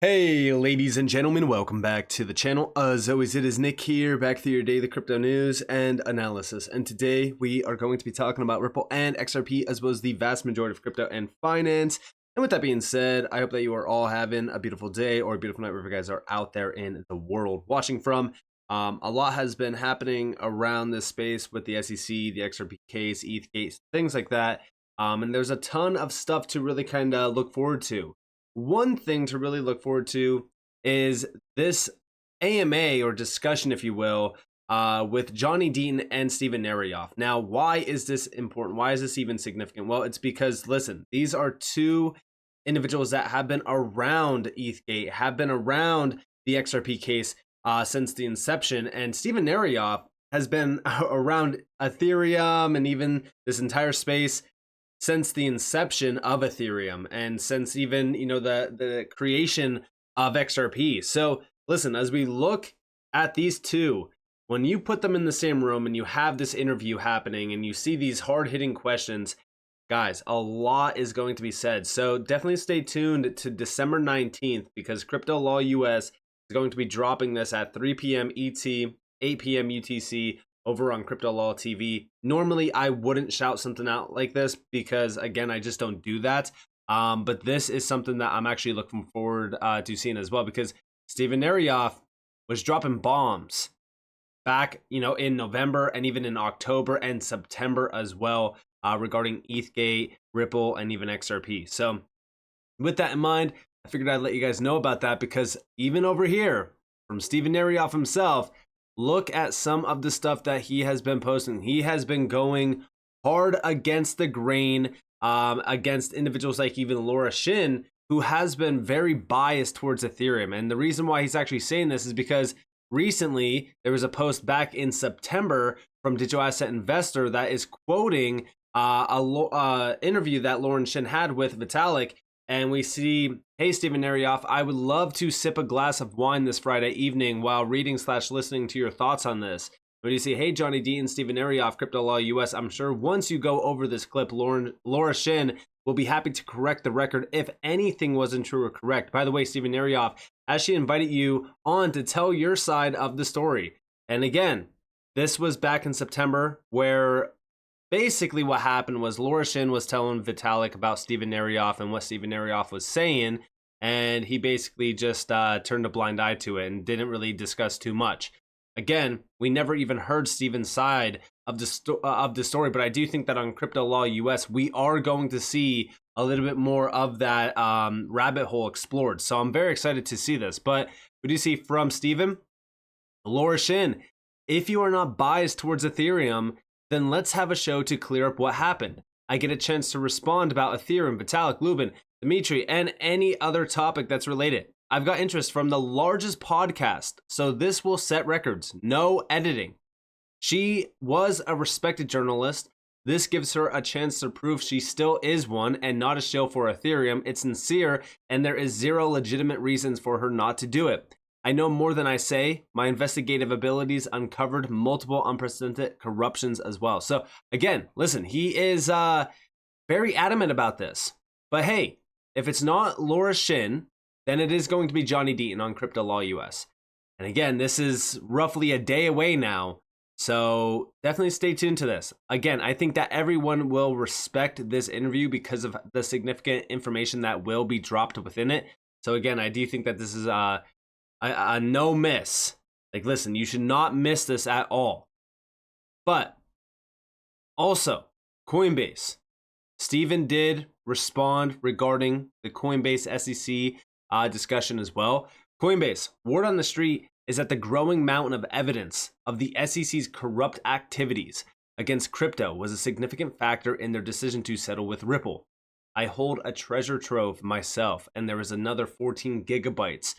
Hey ladies and gentlemen, welcome back to the channel. As always, it is Nick here, back to your daily crypto news and analysis. And today we are going to be talking about Ripple and XRP, as well as the vast majority of crypto and finance. And with that being said, I hope that you are all having a beautiful day or a beautiful night wherever you guys are out there in the world watching from. A lot has been happening around this space with the SEC, the XRP case, ETH case, things like that. And there's a ton of stuff to really kind of look forward to. One thing to really look forward to is this AMA, or discussion, if you will, with Johnny Deaton and Deaton and Nerayoff. Now, why is this important? Why is this even significant? Well, it's because, listen, these are two individuals that have been around ETHgate, have been around the XRP case since the inception, and Deaton and Nerayoff has been around Ethereum and even this entire space since the inception of Ethereum, and since even, the creation of XRP. So listen, as we look at these two, when you put them in the same room and you have this interview happening and you see these hard-hitting questions, guys, a lot is going to be said. So definitely stay tuned to December 19th, because Crypto Law US is going to be dropping this at 3 p.m. ET, 8 p.m. UTC, over on Crypto Law TV. Normally, I wouldn't shout something out like this because, again, I just don't do that. But this is something that I'm actually looking forward to seeing as well, because Deaton and Nerayoff was dropping bombs back, in November and even in October and September as well, regarding ETHgate, Ripple, and even XRP. So with that in mind, I figured I'd let you guys know about that, because even over here from Deaton and Nerayoff himself, look at some of the stuff that he has been posting. He has been going hard against the grain, against individuals like even Laura Shin, who has been very biased towards Ethereum. And the reason why he's actually saying this is because recently there was a post back in September from Digital Asset Investor that is quoting a interview that Lauren Shin had with Vitalik. And we see, hey, Deaton and Nerayoff, I would love to sip a glass of wine this Friday evening while reading/listening to your thoughts on this. When you see, hey, Johnny Deaton, Deaton and Nerayoff, Crypto Law US, I'm sure once you go over this clip, Laura Shin will be happy to correct the record if anything wasn't true or correct. By the way, Deaton and Nerayoff, as she invited you on to tell your side of the story. And again, this was back in September, where basically what happened was Laura Shin was telling Vitalik about Deaton and Nerayoff and what Deaton and Nerayoff was saying, and he basically just turned a blind eye to it and didn't really discuss too much. Again, we never even heard Steven's side of the story, but I do think that on Crypto Law US, we are going to see a little bit more of that rabbit hole explored. So I'm very excited to see this. But we do see from Steven, Laura Shin, if you are not biased towards Ethereum, then let's have a show to clear up what happened. I get a chance to respond about Ethereum, Vitalik, Lubin, Dimitri, and any other topic that's related. I've got interest from the largest podcast, so this will set records. No editing. She was a respected journalist. This gives her a chance to prove she still is one and not a shill for Ethereum. It's sincere, and there is zero legitimate reasons for her not to do it. I know more than I say. My investigative abilities uncovered multiple unprecedented corruptions as well. So again, listen, he is very adamant about this. But hey, if it's not Laura Shin, then it is going to be Johnny Deaton on Crypto Law US. And again, this is roughly a day away now. So definitely stay tuned to this. Again, I think that everyone will respect this interview because of the significant information that will be dropped within it. So again, I do think that this is a no miss. Like, listen, you should not miss this at all. But also, Coinbase. Steven did respond regarding the Coinbase SEC discussion as well. Coinbase, word on the street is that the growing mountain of evidence of the SEC's corrupt activities against crypto was a significant factor in their decision to settle with Ripple. I hold a treasure trove myself, and there is another 14 gigabytes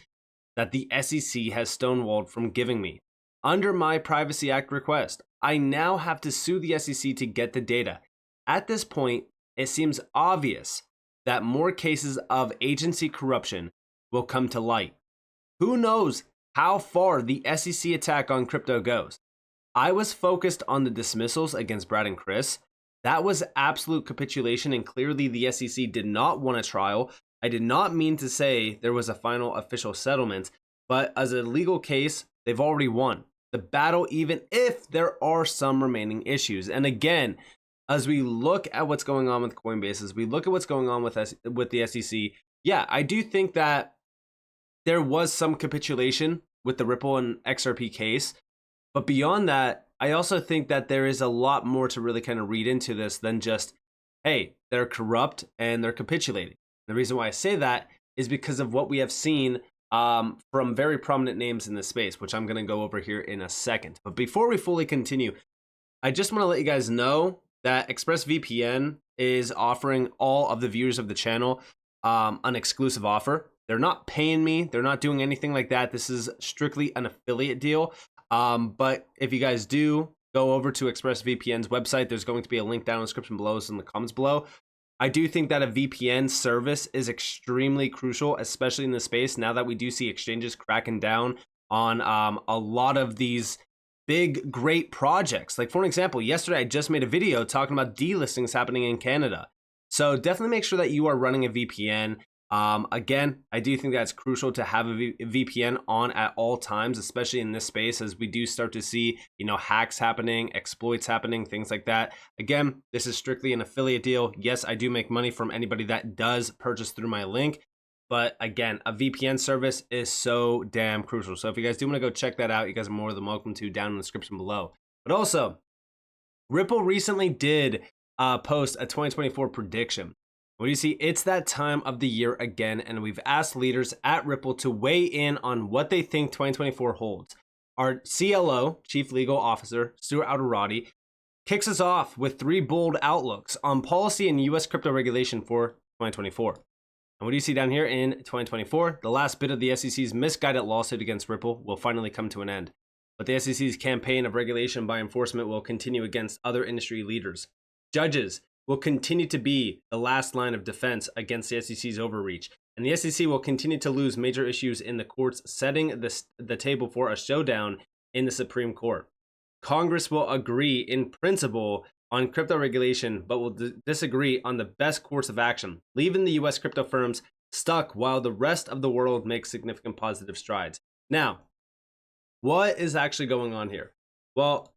that the SEC has stonewalled from giving me. Under my Privacy Act request, I now have to sue the SEC to get the data. At this point, it seems obvious that more cases of agency corruption will come to light. Who knows how far the SEC attack on crypto goes? I was focused on the dismissals against Brad and Chris. That was absolute capitulation, and clearly the SEC did not want a trial I did not mean to say there was a final official settlement, but as a legal case, they've already won the battle, even if there are some remaining issues. And again, as we look at what's going on with Coinbase, as we look at what's going on with the SEC, yeah, I do think that there was some capitulation with the Ripple and XRP case. But beyond that, I also think that there is a lot more to really kind of read into this than just, hey, they're corrupt and they're capitulating. The reason why I say that is because of what we have seen from very prominent names in this space, which I'm going to go over here in a second. But before we fully continue, I just want to let you guys know that ExpressVPN is offering all of the viewers of the channel an exclusive offer. They're not paying me. They're not doing anything like that. This is strictly an affiliate deal. But if you guys do go over to ExpressVPN's website, there's going to be a link down in the description below, in the comments below. I do think that a VPN service is extremely crucial, especially in this space, now that we do see exchanges cracking down on a lot of these big, great projects. Like, for an example, yesterday I just made a video talking about delistings happening in Canada. So definitely make sure that you are running a VPN. Again, I do think that's crucial to have a VPN on at all times, especially in this space, as we do start to see, hacks happening, exploits happening, things like that. Again, this is strictly an affiliate deal. Yes, I do make money from anybody that does purchase through my link. But again, a VPN service is so damn crucial. So if you guys do want to go check that out, you guys are more than welcome to down in the description below. But also, Ripple recently did post a 2024 prediction. What do you see? It's that time of the year again, and we've asked leaders at Ripple to weigh in on what they think 2024 holds. Our CLO, Chief Legal Officer, Stuart Alderati, kicks us off with 3 bold outlooks on policy and U.S. crypto regulation for 2024. And what do you see down here in 2024? The last bit of the SEC's misguided lawsuit against Ripple will finally come to an end. But the SEC's campaign of regulation by enforcement will continue against other industry leaders. Judges will continue to be the last line of defense against the SEC's overreach. And the SEC will continue to lose major issues in the courts, setting the table for a showdown in the Supreme Court. Congress will agree in principle on crypto regulation, but will disagree on the best course of action, leaving the US crypto firms stuck while the rest of the world makes significant positive strides. Now, what is actually going on here? Well,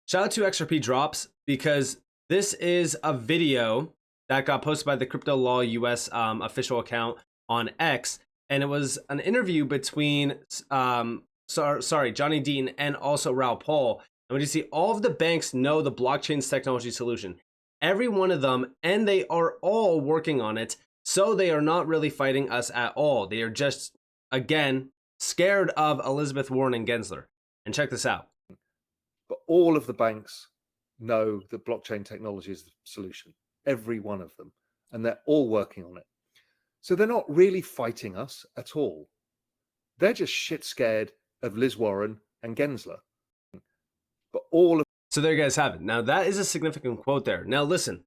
shout out to XRP Drops, because this is a video that got posted by the Crypto Law US official account on X, and it was an interview between Johnny Deaton and also Raoul Paul. And when you see, all of the banks know the blockchain's technology solution, every one of them, and they are all working on it. So they are not really fighting us at all. They are just, again, scared of Elizabeth Warren and Gensler. And check this out. But all of the banks know that blockchain technology is the solution, every one of them, and they're all working on it. So they're not really fighting us at all. They're just shit scared of Liz Warren and Gensler. But so there you guys have it. Now that is a significant quote there. Now listen,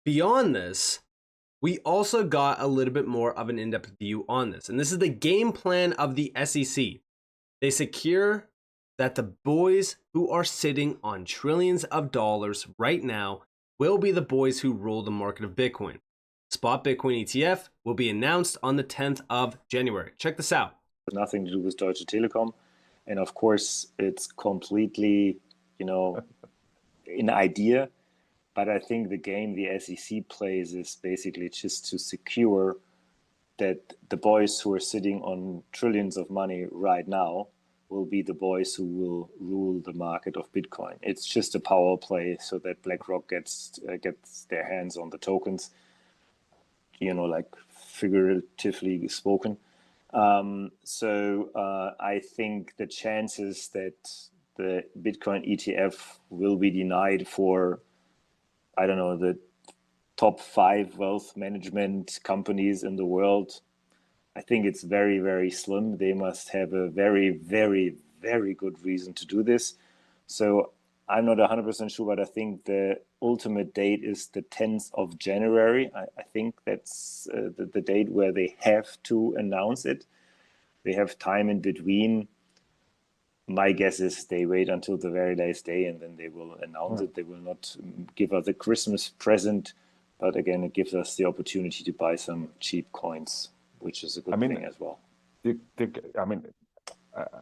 beyond this, we also got a little bit more of an in-depth view on this, and this is the game plan of the SEC. They secure that the boys who are sitting on trillions of dollars right now will be the boys who rule the market of Bitcoin. Spot Bitcoin ETF will be announced on the 10th of January. Check this out. Nothing to do with Deutsche Telekom. And of course, it's completely, an idea. But I think the game the SEC plays is basically just to secure that the boys who are sitting on trillions of money right now will be the boys who will rule the market of Bitcoin. It's just a power play so that BlackRock gets their hands on the tokens, like figuratively spoken. So I think the chances that the Bitcoin ETF will be denied for, I don't know, the top 5 wealth management companies in the world, I think it's very, very slim. They must have a very, very, very good reason to do this. So I'm not 100% sure, but I think the ultimate date is the 10th of January. I think that's the date where they have to announce it. They have time in between. My guess is they wait until the very last day and then they will announce it. They will not give us a Christmas present But again, it gives us the opportunity to buy some cheap coins, which is a good thing as well.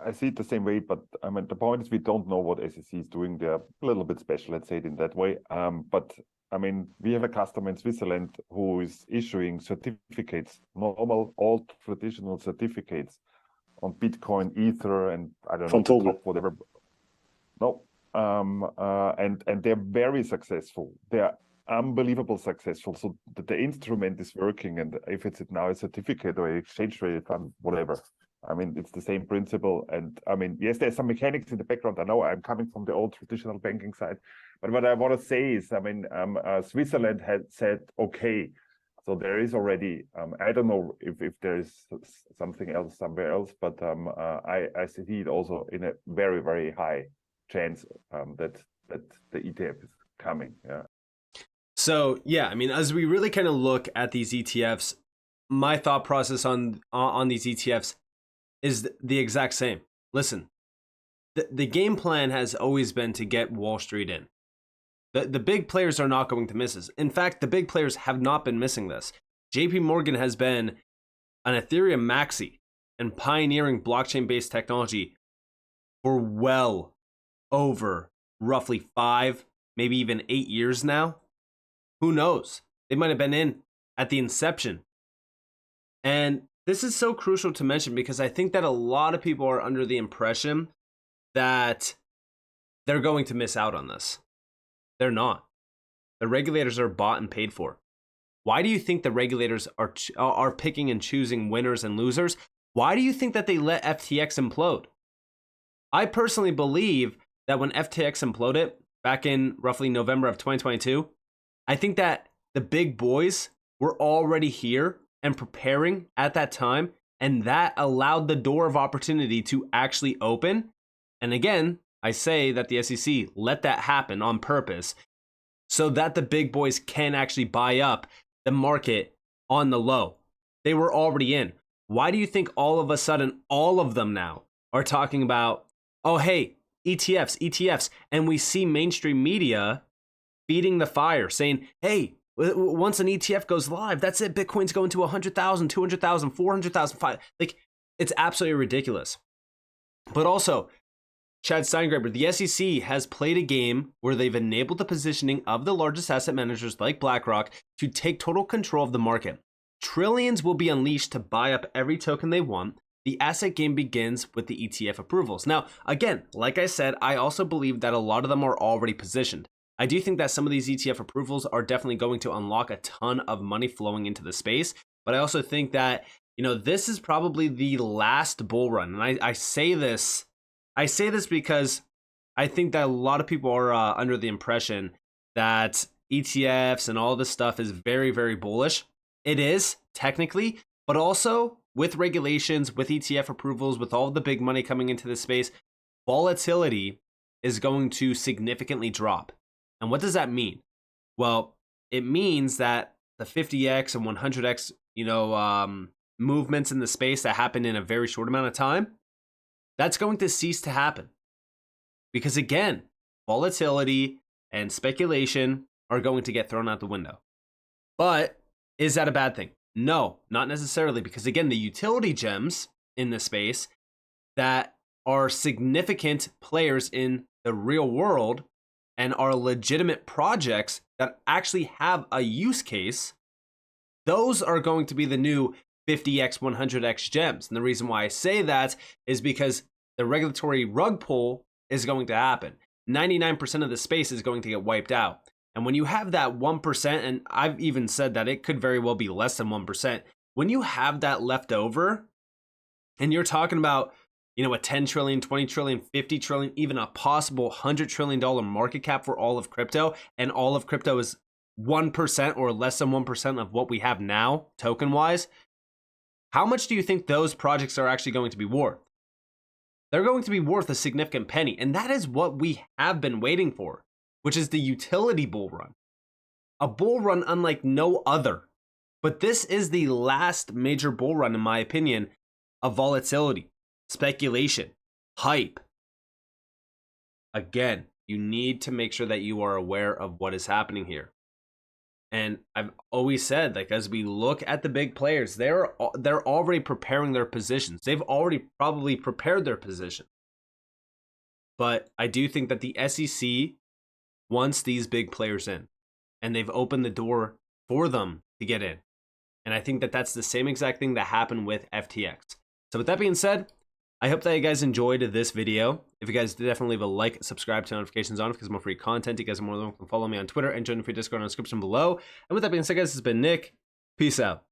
I see it the same way, but the point is we don't know what SEC is doing. They're a little bit special, let's say it in that way. But we have a customer in Switzerland who is issuing certificates, normal, old, traditional certificates on Bitcoin, Ether, and I don't know, top, whatever. No, and they're very successful. They're unbelievable successful. So the instrument is working, and if it's now a certificate or an exchange rate fund, whatever. It's the same principle. And yes, there's some mechanics in the background. I know I'm coming from the old traditional banking side, but what I want to say is, Switzerland had said, okay, so there is already, I don't know if there is something else somewhere else, but I see it also in a very, very high chance that the ETF is coming. Yeah. So yeah, as we really kind of look at these ETFs, my thought process on these ETFs is the exact same. Listen, the game plan has always been to get Wall Street in. The big players are not going to miss this. In fact, the big players have not been missing this. JP Morgan has been an Ethereum maxi and pioneering blockchain-based technology for well over roughly 5, maybe even 8 years now. Who knows? They might have been in at the inception. And this is so crucial to mention because I think that a lot of people are under the impression that they're going to miss out on this. They're not. The regulators are bought and paid for. Why do you think the regulators are picking and choosing winners and losers? Why do you think that they let FTX implode? I personally believe that when FTX imploded back in roughly November of 2022, I think that the big boys were already here and preparing at that time, and that allowed the door of opportunity to actually open. And again, I say that the SEC let that happen on purpose so that the big boys can actually buy up the market on the low. They were already in. Why do you think all of a sudden all of them now are talking about, oh, hey, ETFs, and we see mainstream media feeding the fire saying, hey, once an ETF goes live, that's it. Bitcoin's going to 100,000, 200,000, 400,000. Like, it's absolutely ridiculous. But also, Chad Steingraber, the SEC has played a game where they've enabled the positioning of the largest asset managers like BlackRock to take total control of the market. Trillions will be unleashed to buy up every token they want. The asset game begins with the ETF approvals. Now, again, like I said, I also believe that a lot of them are already positioned. I do think that some of these ETF approvals are definitely going to unlock a ton of money flowing into the space. But I also think that, this is probably the last bull run. And I say this because I think that a lot of people are under the impression that ETFs and all this stuff is very, very bullish. It is, technically, but also with regulations, with ETF approvals, with all the big money coming into this space, volatility is going to significantly drop. And what does that mean? Well, it means that the 50x and 100x, movements in the space that happen in a very short amount of time, that's going to cease to happen. Because again, volatility and speculation are going to get thrown out the window. But is that a bad thing? No, not necessarily, because again, the utility gems in the space that are significant players in the real world and are legitimate projects that actually have a use case, those are going to be the new 50x, 100x gems. And the reason why I say that is because the regulatory rug pull is going to happen. 99% of the space is going to get wiped out. And when you have that 1%, and I've even said that it could very well be less than 1%, when you have that left over, and you're talking about, a 10 trillion, 20 trillion, 50 trillion, even a possible $100 trillion market cap for all of crypto, and all of crypto is 1% or less than 1% of what we have now, token-wise, how much do you think those projects are actually going to be worth? They're going to be worth a significant penny, and that is what we have been waiting for, which is the utility bull run. A bull run unlike no other. But this is the last major bull run, in my opinion, of volatility, speculation, hype. Again, you need to make sure that you are aware of what is happening here. And I've always said, like, as we look at the big players, they're already preparing their positions. They've already probably prepared their position. But I do think that the SEC wants these big players in, and they've opened the door for them to get in. And I think that that's the same exact thing that happened with FTX. So with that being said, I hope that you guys enjoyed this video. If you guys did, definitely leave a like, subscribe, turn notifications on because more free content. You guys are more than welcome to follow me on Twitter and join the free Discord in the description below. And with that being said, guys, this has been Nick. Peace out.